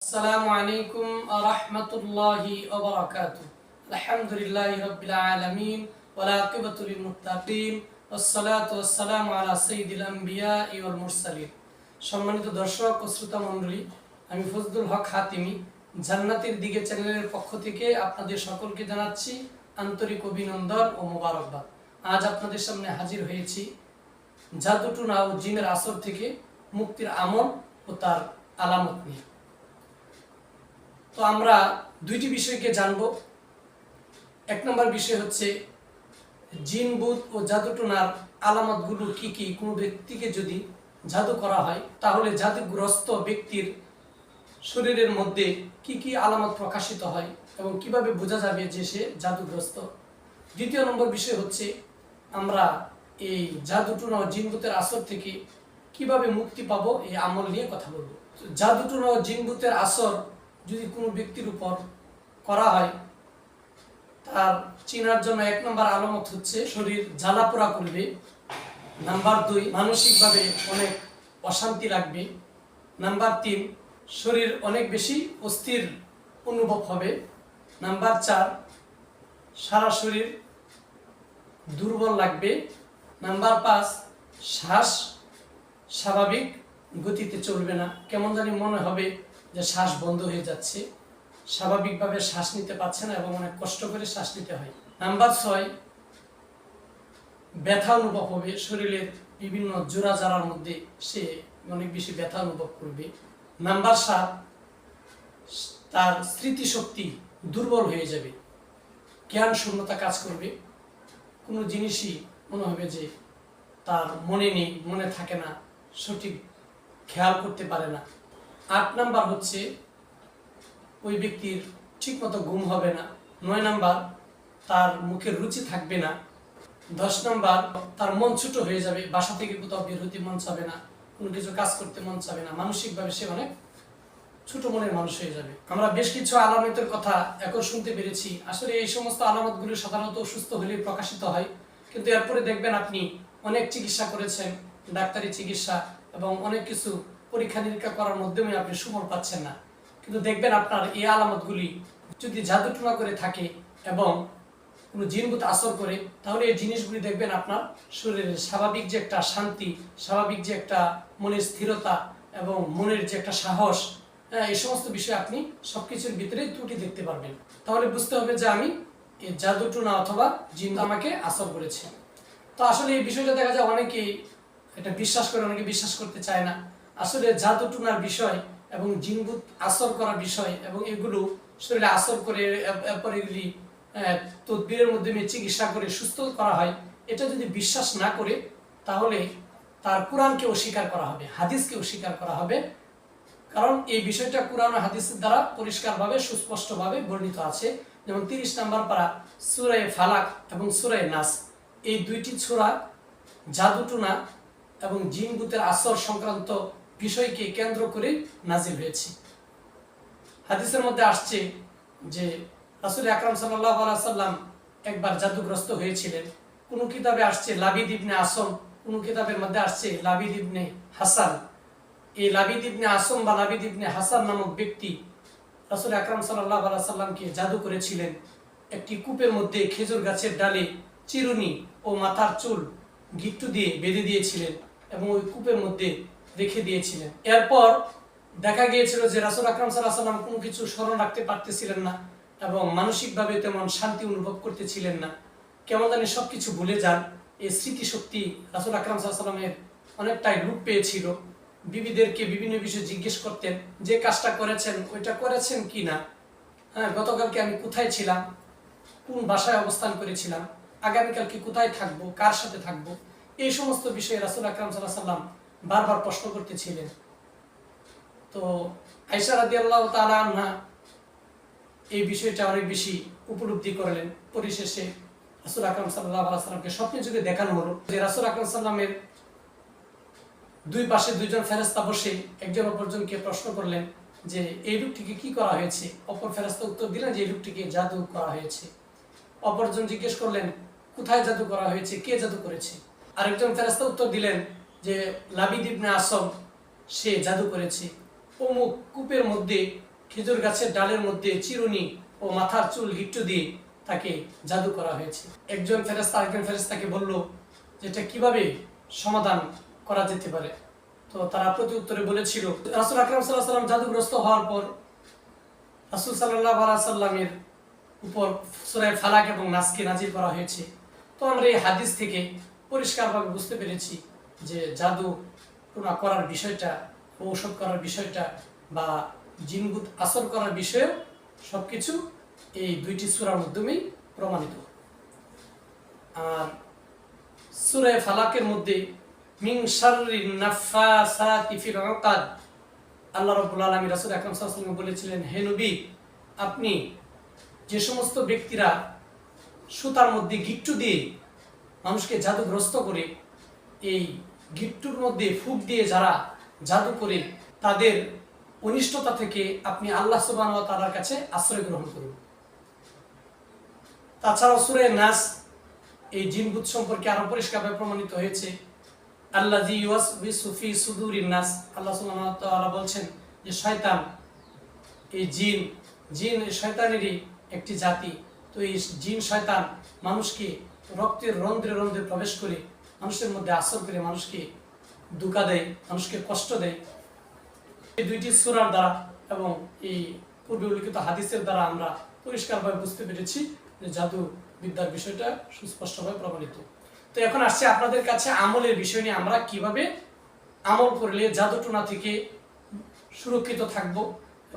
আসসালামু আলাইকুম ওয়া রাহমাতুল্লাহি ওয়া বারাকাতুহু। আলহামদুলিল্লাহি রাব্বিল আলামিন ওয়াল আকিবাতু লিল মুত্তাকিন ওয়াসসালাতু ওয়াসসালামু আলা সাইয়্যিদিল আমবিয়া ওয়াল মুরসালিন। সম্মানিত দর্শক ও শ্রোতা মণ্ডলী, আমি ফজলুল হক হাতিমি জান্নাতের দিকে চ্যানেলের পক্ষ থেকে আপনাদের সকলকে জানাচ্ছি আন্তরিক অভিনন্দন ও মোবারকবাদ। আজ আপনাদের সামনে হাজির হয়েছি জাদুটুনা ও জিনের আসর থেকে মুক্তির আমল ও তার আলামত নিয়ে। তো আমরা দুইটি বিষয়কে জানব। এক নম্বর বিষয় হচ্ছে জিন ভূত ও জাদুটোনার আলামতগুলো কি কি। কোনো ব্যক্তিকে যদি জাদু করা হয় তাহলে জাদুগ্রস্ত ব্যক্তির শরীরের মধ্যে কি কি আলামত প্রকাশিত হয় এবং কিভাবে বোঝা যাবে যে সে জাদুগ্রস্ত। দ্বিতীয় নম্বর বিষয় হচ্ছে আমরা এই জাদুটোনা ও জিন ভূতের আসর থেকে কিভাবে মুক্তি পাবো, এই আমল নিয়ে কথা বলবো। জাদুটোনা ও জিন ভূতের আসর যদি কোনো ব্যক্তির উপর করা হয়, তার চিনার জন্য এক নম্বর আলামত হচ্ছে শরীর জ্বালাপোড়া করবে। নাম্বার 2, মানসিকভাবে অনেক অশান্তি লাগবে। নাম্বার 3, শরীর অনেক বেশি অস্থির অনুভব হবে। নাম্বার 4, সারা শরীর দুর্বল লাগবে। নাম্বার 5, শ্বাস স্বাভাবিক গতিতে চলবে না, কেমন জানি মনে হবে যে শ্বাস বন্ধ হয়ে যাচ্ছে, স্বাভাবিকভাবে শ্বাস নিতে পারছে না এবং অনেক কষ্ট করে শ্বাস নিতে হয়। নাম্বার 6, ব্যথা অনুভব হবে, শরীরের বিভিন্ন জোড়া জারার মধ্যে সে অনেক বেশি ব্যথা অনুভব করবে। নাম্বার 7, তার স্মৃতিশক্তি দুর্বল হয়ে যাবে, জ্ঞান শূন্যতা কাজ করবে, কোনো জিনিসই মনে হবে যে তার মনে নেই, মনে থাকে না, সঠিক খেয়াল করতে পারে না। 8 নাম্বার হচ্ছে ওই ব্যক্তির ঠিকমতো ঘুম হবে না। 9 নাম্বার, তার মুখের রুচি থাকবে না। 10 নাম্বার, তার মন ছোট হয়ে যাবে, বাসা থেকে কোথাও বের হতে মন চাবে না, কোনো কিছু কাজ করতে মন চাবে না, মানসিকভাবে সে অনেক ছোট মনের মানুষ হয়ে যাবে। আমরা বেশ কিছু আলামতের কথা এখন শুনতে পেরেছি। আসলে এই সমস্ত আলামতগুলো সাধারণত অসুস্থ হলে প্রকাশিত হয়, কিন্তু এরপরে দেখবেন আপনি অনেক চিকিৎসা করেছেন, ডাক্তারি চিকিৎসা এবং অনেক কিছু পরীক্ষা নিরীক্ষা করার মাধ্যমে আপনি সুফল পাচ্ছেন না। কিন্তু দেখবেন আপনার এই আলামতগুলি যদি জাদুটোনা করে থাকে এবং কোনো জিনভূত আসর করে, তাহলে এই জিনিসগুলি দেখবেন আপনার শরীরের স্বাভাবিক যে একটা শান্তি, স্বাভাবিক যে একটা মনের স্থিরতা এবং মনের যে একটা সাহস, এই সমস্ত বিষয়ে আপনি সবকিছুর ভিতরে ত্রুটি দেখতে পারবেন। তাহলে বুঝতে হবে যে আমি এই জাদুটোনা অথবা জিন আমাকে আসর করেছে। তো আসলে এই বিষয়টা দেখা যায় অনেকেই এটা বিশ্বাস করে, অনেকে বিশ্বাস করতে চায় না। আসলে জাদুটোনার বিষয় এবং জিনভূত আসর করার বিষয় এবং এগুলো শরীরে আসর করে এরপর এগুলি তদবিরের মাধ্যমে চিকিৎসা করে সুস্থ করা হয়, এটা যদি বিশ্বাস না করে তাহলে তার কোরআনকে অস্বীকার করা হবে, হাদিসকে অস্বীকার করা হবে। কারণ এই বিষয়টা কোরআন ও হাদিসের দ্বারা পরিষ্কারভাবে সুস্পষ্টভাবে বর্ণিত আছে। যেমন 30 নম্বর পারা সূরা ফালাক এবং সূরা নাস, এই দুইটি সূরা জাদুটোনা এবং জিন ভূতের আসর সংক্রান্ত বিষয়কে কেন্দ্র করে নাজিল হয়েছে। হাদিসের মধ্যে আসছে যে রাসূল আকরাম সাল্লাল্লাহু আলাইহি সাল্লাম একবার জাদুগ্রস্ত হয়েছিলেন। কোন কিতাবে আসছে লাবিদ ইবনে আসম, কোন কিতাবের মধ্যে আসছে লাবিদ ইবনে হাসান। এই লাবিদ ইবনে আসম বা লাবিদ ইবনে হাসান নামক ব্যক্তি রাসূল আকরাম সাল্লাল্লাহু আলাইহি সাল্লামকে জাদু করেছিলেন। একটি কূপের মধ্যে খেজুর গাছের ডালে চিরুনি ও মাথার চুল গিট্টু দিয়ে বেঁধে দিয়েছিলেন এবং ওই কূপের মধ্যে রেখে দিয়েছিলেন। এরপর দেখা গিয়েছিল যে রাসূল আকরাম সাল্লাল্লাহু আলাইহি সাল্লাম কোনো কিছু স্মরণ রাখতে পারতেছিলেন না এবং মানসিকভাবে তেমন শান্তি অনুভব করতেছিলেন না, কেমন জানি সবকিছু ভুলে যান। এই স্মৃতিশক্তি রাসূল আকরাম সাল্লাল্লাহু আলাইহি সাল্লামের অনেকটাই লোপ পেয়েছিল। বিবিদেরকে বিভিন্ন বিষয়ে জিজ্ঞেস করতেন যে কাজটা করেছেন ওইটা করেছেন কি না, গতকালকে আমি কোথায় ছিলাম, কোন বাসায় অবস্থান করেছিলাম, আগামীকালকে কোথায় থাকবো, কার সাথে থাকবো, এই সমস্ত বিষয়ে রাসূল আকরাম সাল্লাল্লাহু আলাইহি সাল্লাম বারবার প্রশ্ন করতেছিলেন। তো আয়েশা রাদিয়াল্লাহু তাআলা আনহা এই বিষয়টা অনেক বেশি উপলব্ধি করলেন। পরিশেষে রাসূল আকরাম সাল্লাল্লাহু আলাইহি সাল্লামকে স্বপ্নে যুগে দেখানো হলো যে রাসূল আকরাম সাল্লামের দুই পাশে দুইজন ফেরেশতা বসে একজন অপরজনকে প্রশ্ন করলেন যে এই লোকটিকে কি করা হয়েছে। অপর ফেরেশতা উত্তর দিলেন যে এই লোকটিকে জাদু করা হয়েছে। অপরজন জিজ্ঞেস করলেন কোথায় জাদু করা হয়েছে, কে জাদু করেছে। আরেকজন ফেরেশতা উত্তর দিলেন যে লাবিদ ইবনে আসম সে জাদু করেছে। অমুক কূপের মধ্যে খেজুর গাছের ডালের মধ্যে চিরুনি ও মাথার চুল গিট্টু দিয়ে তাকে জাদু করা হয়েছে। একজন ফেরেশতা আরেকজন ফেরেশতাকে বলল যে এটা কিভাবে সমাধান করা যেতে পারে। তো তারা প্রতি উত্তরে বলেছিল, রাসূল আকরাম সাল্লাল্লাহু আলাইহি ওয়াসাল্লাম জাদুগ্রস্ত হওয়ার পর রাসূল সাল্লাল্লাহু আলাইহি ওয়াসাল্লামের উপর সূরা ফালাক এবং নাসকে নাজিল করা হয়েছে। তো আমরা এই হাদিস থেকে পরিষ্কারভাবে বুঝতে পেরেছি যে জাদু টোনা করার বিষয়টা, ঔষধ করার বিষয়টা বা জিনগুত আসর করার বিষয়ে সবকিছু এই দুইটি সূরার মাধ্যমেই প্রমাণিত। আর সূরা ফালাকের মধ্যে মিন শাররিন নাফাসাতি ফিল উকাদ, আল্লাহ রাব্বুল আলামিন রাসূল আকরাম সাল্লাল্লাহু আলাইহি ওয়াসাল্লাম বলেছিলেন, হে নবী, আপনি যে সমস্ত ব্যক্তিরা সুতার মধ্যে গিট্টু দিয়ে মানুষকে জাদুগ্রস্ত করে, এই গিট্টুর মধ্যে ফুঁক দিয়ে যারা জাদু করে, তাদের অনিষ্টতা থেকে আপনি আল্লাহ সুবহানাহু ওয়া তাআলার কাছে আশ্রয় গ্রহণ করুন। তাছাড়াও সূরা নাস এই জিনভূত সম্পর্কে আরো পরিষ্কারভাবে প্রমাণিত হয়েছে। আল্লাযী ইউওয়াসবিসু ফি সুদুরিন নাস, আল্লাহ সুবহানাহু ওয়া তাআলা বলছেন যে শয়তান, এই জিন শয়তানেরই একটি জাতি। তো এই জিন শয়তান মানুষকে রক্তের রন্ধ্রে রন্ধ্রে প্রবেশ করে মানুষের মধ্যে আসর করে মানুষকে ধোঁকা দেয়, মানুষকে কষ্ট দেয়। এই দুইটি সূরার দ্বারা এবং এই পূর্বে উল্লিখিত হাদিসের দ্বারা আমরা পরিষ্কারভাবে বুঝতে পেরেছি যে জাদু বিদ্যার বিষয়টা সুস্পষ্টভাবে প্রমাণিত। তো এখন আসছে আপনাদের কাছে আমলের বিষয় নিয়ে, আমরা কিভাবে আমল করলে জাদুটোনা থেকে সুরক্ষিত থাকব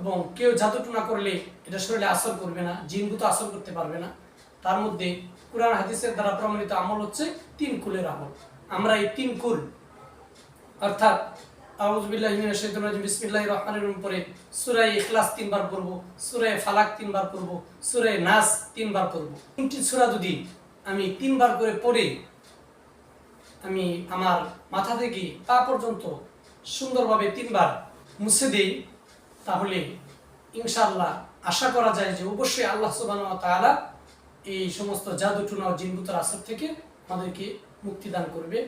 এবং কেউ জাদুটোনা করলে এটা শরীরে আসর করবে না, জিনভূত আসর করতে পারবে না। তার মধ্যে কুরআন হাদিসের দ্বারা প্রমাণিত আমল হচ্ছে 3 কুলের আমল। আমরা এই 3 কুল অর্থাৎ আউযু বিল্লাহি মিনাশ শাইতানির রাজিম, বিসমিল্লাহির রহমানির রহিম পড়ে সূরা ইখলাস 3 বার পড়ব, সূরা ফালাক 3 বার পড়ব, সূরা নাস 3 বার পড়ব। 3টি সূরা যদি আমি 3 বার করে পড়ে আমি আমার মাথা থেকে পা পর্যন্ত সুন্দরভাবে 3 বার মুছে দেই, তাহলে ইনশাআল্লাহ আশা করা যায় যে অবশ্যই আল্লাহ সুবহানাহু ওয়া তাআলা এই সমস্ত জাদু টুনা ও জিনভূতের আসর থেকে আমাদেরকে মুক্তি দান করবে।